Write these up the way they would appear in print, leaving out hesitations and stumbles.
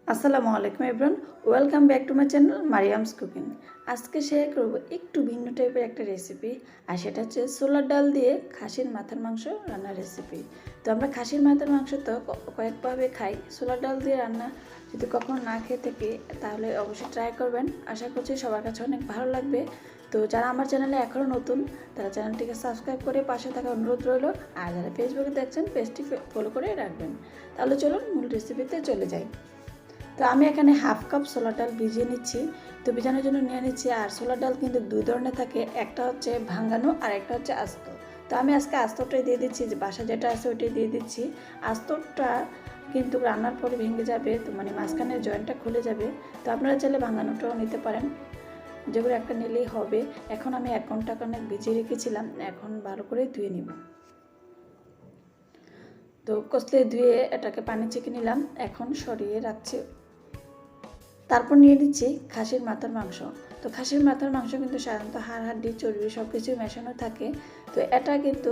Assalamualaikum everyone, welcome back to my channel Mariam's Cooking। আজকে share করব একটু ভিন্ন টাইপের একটা রেসিপি, আর সেটা হচ্ছে ছোলার ডাল দিয়ে খাসির মাথার মাংস রান্নার রেসিপি। তো আমরা খাসির মাথার মাংস তো কয়েকভাবে খাই, ছোলার ডাল দিয়ে রান্না যদি কখনো না খেয়ে থাকি তাহলে অবশ্যই ট্রাই করবেন। আশা করছি সবার কাছে অনেক ভালো লাগবে। তো যারা আমার চ্যানেলে এখনও নতুন তারা চ্যানেলটিকে সাবস্ক্রাইব করে পাশে থাকা অনুরোধ রইল, আর যারা ফেসবুকে দেখছেন পেজটি ফলো করে রাখবেন। তাহলে চলুন মূল রেসিপিতে চলে যাই। তো আমি এখানে হাফ কাপ ছোলার ডাল ভিজিয়ে নিচ্ছি। তো ভিজানোর জন্য নিয়ে নিচ্ছি। আর ছোলার ডাল কিন্তু দুই ধরনের থাকে, একটা হচ্ছে ভাঙানো আর একটা হচ্ছে আস্ত। তো আমি আজকে আস্তটাই দিয়ে দিচ্ছি, যে বাসা যেটা আছে ওইটাই দিয়ে দিচ্ছি। আস্তটা কিন্তু রান্নার পরে ভেঙে যাবে, তো মানে মাঝখানের জয়েন্টটা খুলে যাবে। তো আপনারা চাইলে ভাঙানোটাও নিতে পারেন, যেগুলো একটা নিলেই হবে। এখন আমি 1 ঘন্টা কারণে ভিজিয়ে রেখেছিলাম, এখন ভালো করে ধুয়ে নিব। তো কষলে ধুয়ে এটাকে পানি চেকে নিলাম, এখন সরিয়ে রাখছি। তারপর নিয়ে নিচ্ছি খাসির মাথার মাংস। তো খাসির মাথার মাংস কিন্তু সাধারণত হাড় হাড্ডি চর্বি সব কিছুই মেশানো থাকে। তো এটা কিন্তু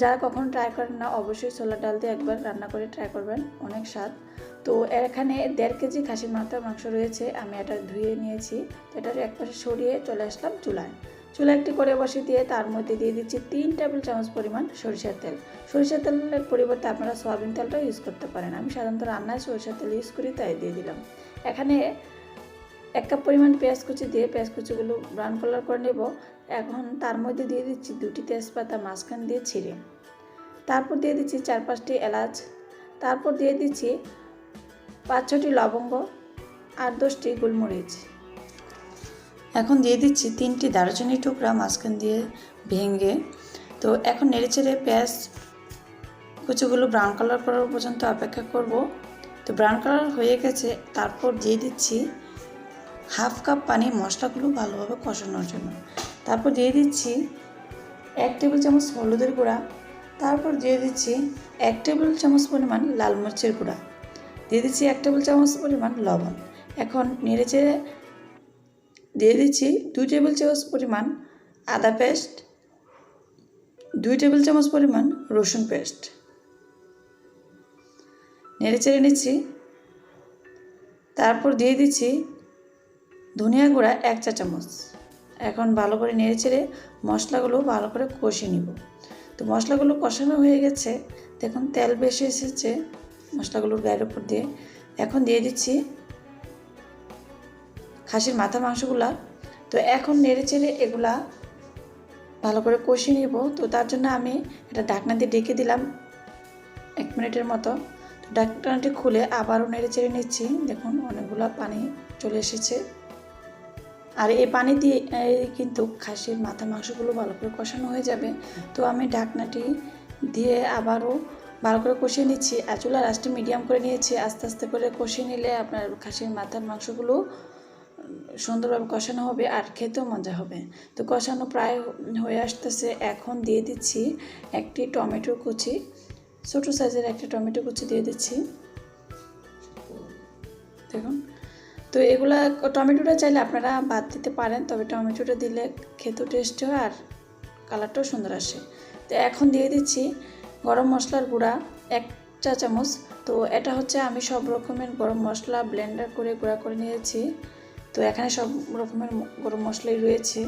যারা কখনো ট্রাই করেন না অবশ্যই ছোলার ডাল দিয়ে একবার রান্না করে ট্রাই করবেন, অনেক স্বাদ। তো এখানে 1.5 কেজি খাসির মাথার মাংস রয়েছে, আমি এটা ধুয়ে নিয়েছি। তো এটার একপাশে সরিয়ে চলে আসলাম চুলায়। চুলা একটি করে বসিয়ে দিয়ে তার মধ্যে দিয়ে দিচ্ছি 3 টেবিল চামচ পরিমাণ সরিষার তেল। সরিষার তেলের পরিবর্তে আপনারা সয়াবিন তেলটাও ইউজ করতে পারেন, আমি সাধারণত রান্নায় সরিষার তেল ইউজ করি তাই দিয়ে দিলাম। এখানে 1 কাপ পরিমাণ পেঁয়াজ কুচি দিয়ে পেঁয়াজ কুচিগুলো ব্রাউন কালার করে নেব। এখন তার মধ্যে দিয়ে দিচ্ছি 2টি তেজপাতা মাঝখান দিয়ে ছিঁড়ে। তারপর দিয়ে দিচ্ছি 4-5টি এলাচ। তারপর দিয়ে দিচ্ছি 5-6টি লবঙ্গ আর 10টি গোলমরিচ। এখন দিয়ে দিচ্ছি 3টি দারুচিনি টুকরা মাঝখান দিয়ে ভেঙে। তো এখন নেড়েচেড়ে পেঁয়াজ কুচিগুলো ব্রাউন কালার করার পর্যন্ত অপেক্ষা করব। তো ব্রাউন কালার হয়ে গেছে, তারপর দিয়ে দিচ্ছি হাফ কাপ পানি মশলাগুলো ভালোভাবে কষানোর জন্য। তারপর দিয়ে দিচ্ছি 1 টেবিল চামচ হলুদের গুঁড়া। তারপর দিয়ে দিচ্ছি 1 টেবিল চামচ পরিমাণ লাল মরিচের গুঁড়া। দিয়ে দিচ্ছি 1 টেবিল চামচ পরিমাণ লবণ। এখন নেড়েচেড়ে দিয়ে দিচ্ছি 2 টেবিল চামচ পরিমাণ আদা পেস্ট, 2 টেবিল চামচ পরিমাণ রসুন পেস্ট। নেড়েচেড়ে নিচ্ছি। তারপর দিয়ে দিচ্ছি ধনিয়া গুঁড়া 1 চা চামচ। এখন ভালো করে নেড়েচেড়ে মশলাগুলো ভালো করে কষিয়ে নিব। তো মশলাগুলো কষানো হয়ে গেছে, দেখুন তেল বেশি এসেছে মশলাগুলোর গায়ের উপর দিয়ে। এখন দিয়ে দিচ্ছি খাসির মাথা মাংসগুলা। তো এখন নেড়েচেড়ে এগুলা ভালো করে কষিয়ে নিব। তো তার জন্য আমি এটা ঢাকনা দিয়ে ঢেকে দিলাম 1 মিনিটের মতো। তো ঢাকনাটি খুলে আবারও নেড়েচেড়ে নিচ্ছি। দেখুন অনেকগুলো পানি চলে এসেছে, আর এই পানি দিয়ে কিন্তু খাসির মাথা মাংসগুলো ভালো করে কষানো হয়ে যাবে। তো আমি ঢাকনাটি দিয়ে আবারও ভালো করে কষিয়ে নিচ্ছি, আর চুলার আঁচটি মিডিয়াম করে নিয়েছি। আস্তে আস্তে করে কষিয়ে নিলে আপনার খাসির মাথার মাংসগুলো সুন্দরভাবে কষানো হবে আর খেতেও মজা হবে। তো কষানো প্রায় হয়ে আসতেছে, এখন দিয়ে দিচ্ছি 1টি টমেটো কুচি, ছোটো সাইজের 1টি টমেটো কুচি দিয়ে দিচ্ছি। দেখুন, তো এগুলা টমেটোটা চাইলে আপনারা বাদ দিতে পারেন, তবে টমেটোটা দিলে খেতেও টেস্ট হয় আর কালারটাও সুন্দর আসে। তো এখন দিয়ে দিচ্ছি গরম মশলার গুঁড়া 1 চা চামচ। তো এটা হচ্ছে আমি সব রকমের গরম মশলা ব্লেন্ডার করে গুঁড়া করে নিয়েছি। তো এখানে সব রকমের গরম মশলাই রয়েছে।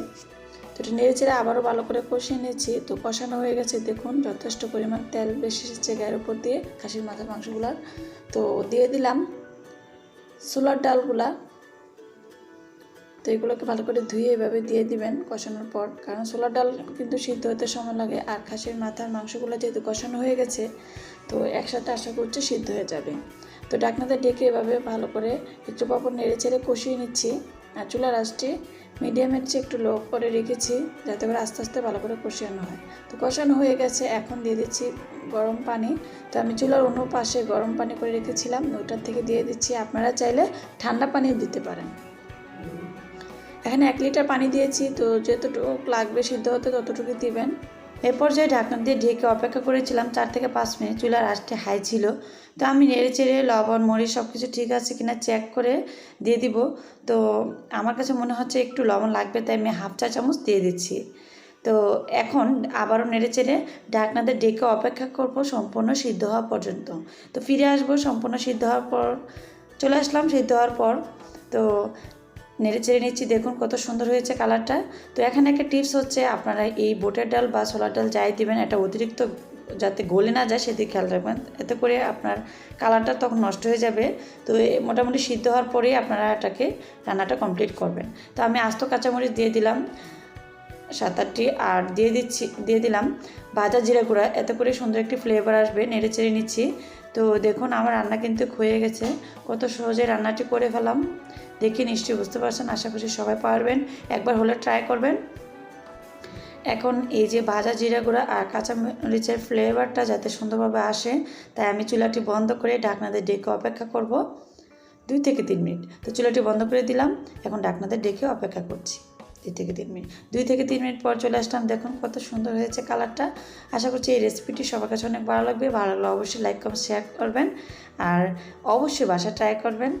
তো এটা নেড়েচেড়ে আবারও ভালো করে কষিয়ে নিয়েছি। তো কষানো হয়ে গেছে, দেখুন যথেষ্ট পরিমাণ তেল বেশি এসেছে গায়ের উপর দিয়ে খাসির মাথার মাংসগুলার। তো দিয়ে দিলাম ছোলার ডালগুলা। তো এগুলোকে ভালো করে ধুয়ে এভাবে দিয়ে দিবেন কষানোর পর, কারণ ছোলার ডাল কিন্তু সিদ্ধ হতে সময় লাগে। আর খাসির মাথার মাংসগুলো যেহেতু কষানো হয়ে গেছে, তো একসাথে আশা করছি সিদ্ধ হয়ে যাবে। তো ঢাকনাতে ঢেকে এভাবে ভালো করে একটু পর নেড়েচেড়ে কষিয়ে নিচ্ছি। আর চুলার আঁচটি মিডিয়ামের চেয়ে একটু লো করে রেখেছি, যাতে করে আস্তে আস্তে ভালো করে কষানো হয়। তো কষানো হয়ে গেছে, এখন দিয়ে দিচ্ছি গরম পানি। তো আমি চুলার অন্য পাশে গরম পানি করে রেখেছিলাম, ওটার থেকে দিয়ে দিচ্ছি। আপনারা চাইলে ঠান্ডা পানিও দিতে পারেন। এখানে 1 লিটার পানি দিয়েছি, তো যতটুকু লাগবে সিদ্ধ হতে ততটুকু দিবেন। এ পর্যায়ে ঢাকনা দিয়ে ঢেকে অপেক্ষা করেছিলাম 4 থেকে 5 মিনিট। চুলার আঁচটি হাই ছিল। তো আমি নেড়েচেড়ে লবণ মরিচ সব কিছু ঠিক আছে কিনা চেক করে দিয়ে দিব। তো আমার কাছে মনে হচ্ছে একটু লবণ লাগবে, তাই আমি হাফ চা চামচ দিয়ে দিচ্ছি। তো এখন আবারও নেড়েচেড়ে ঢাকনা দিয়ে ঢেকে অপেক্ষা করব সম্পূর্ণ সিদ্ধ হওয়া পর্যন্ত। তো ফিরে আসবো সম্পূর্ণ সিদ্ধ হওয়ার পর চলে আসলাম সিদ্ধ হওয়ার পর। তো নেড়ে চেড়ে নিচ্ছি, দেখুন কত সুন্দর হয়েছে কালারটা। তো এখানে একটা টিপস হচ্ছে, আপনারা এই বুটের ডাল বা ছোলার ডাল যাই দিবেন, এটা অতিরিক্ত যাতে গলে না যায় সেদিকে খেয়াল রাখবেন, এতে করে আপনার কালারটা তখন নষ্ট হয়ে যাবে। তো মোটামুটি সিদ্ধ হওয়ার পরেই আপনারা এটাকে রান্নাটা কমপ্লিট করবেন। তো আমি আস্ত কাঁচামরিচ দিয়ে দিলাম 7-8টি, আর দিয়ে দিলাম ভাজা জিরা গুঁড়া, এতে করে সুন্দর একটি ফ্লেভার আসবে। নেড়ে চেড়ে নিচ্ছি। তো দেখুন আমার রান্না কিন্তু হয়ে গেছে, কত সহজে রান্নাটি করে ফেলাম। দেখে নিশ্চয়ই বুঝতে পারছেন, আশা করছি সবাই পারবেন, একবার হলে ট্রাই করবেন। এখন এই যে ভাজা জিরা গুঁড়া আর কাঁচামরিচের ফ্লেভারটা যাতে সুন্দরভাবে আসে, তাই আমি চুলাটি বন্ধ করে ঢাকনাতে ডেকে অপেক্ষা করব 2 থেকে 3 মিনিট। তো চুলাটি বন্ধ করে দিলাম, এখন ঢাকনাতে ডেকে অপেক্ষা করছি 2 থেকে 3 মিনিট। 2 থেকে 3 মিনিট পর চলে আসলাম, দেখুন কত সুন্দর হয়েছে কালারটা। আশা করছি এই রেসিপিটি সবার কাছে অনেক ভালো লাগবে। ভালো লাগলে অবশ্যই লাইক কমেন্ট শেয়ার করবেন, আর অবশ্যই বাসা ট্রাই করবেন।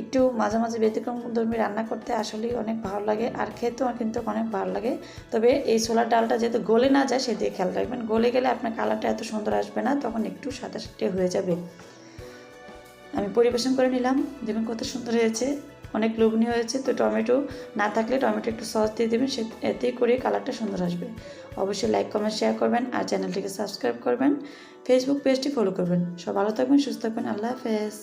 একটু মাঝে মাঝে ব্যতিক্রমধর্মী রান্না করতে আসলেই অনেক ভালো লাগে, আর খেতেও কিন্তু অনেক ভালো লাগে। তবে এই ছোলার ডালটা যেহেতু গলে না যায় সেদিকে খেয়াল রাখবেন, গলে গেলে আপনার কালারটা এত সুন্দর আসবে না, তখন একটু সাদা সাদা হয়ে যাবে। আমি পরিবেশন করে নিলাম, দেখুন কত সুন্দর হয়েছে, অনেক লোভনীয় হয়েছে। তো টমেটো না থাকলে টমেটো একটু সস দিয়ে দেবেন, এতেই করে কালারটা সুন্দর আসবে। অবশ্যই লাইক কমেন্ট শেয়ার করবেন, আর চ্যানেলটিকে সাবস্ক্রাইব করবেন, ফেসবুক পেজটি ফলো করবেন। সব ভালো থাকবেন, সুস্থ থাকবেন, আল্লাহ হাফেজ।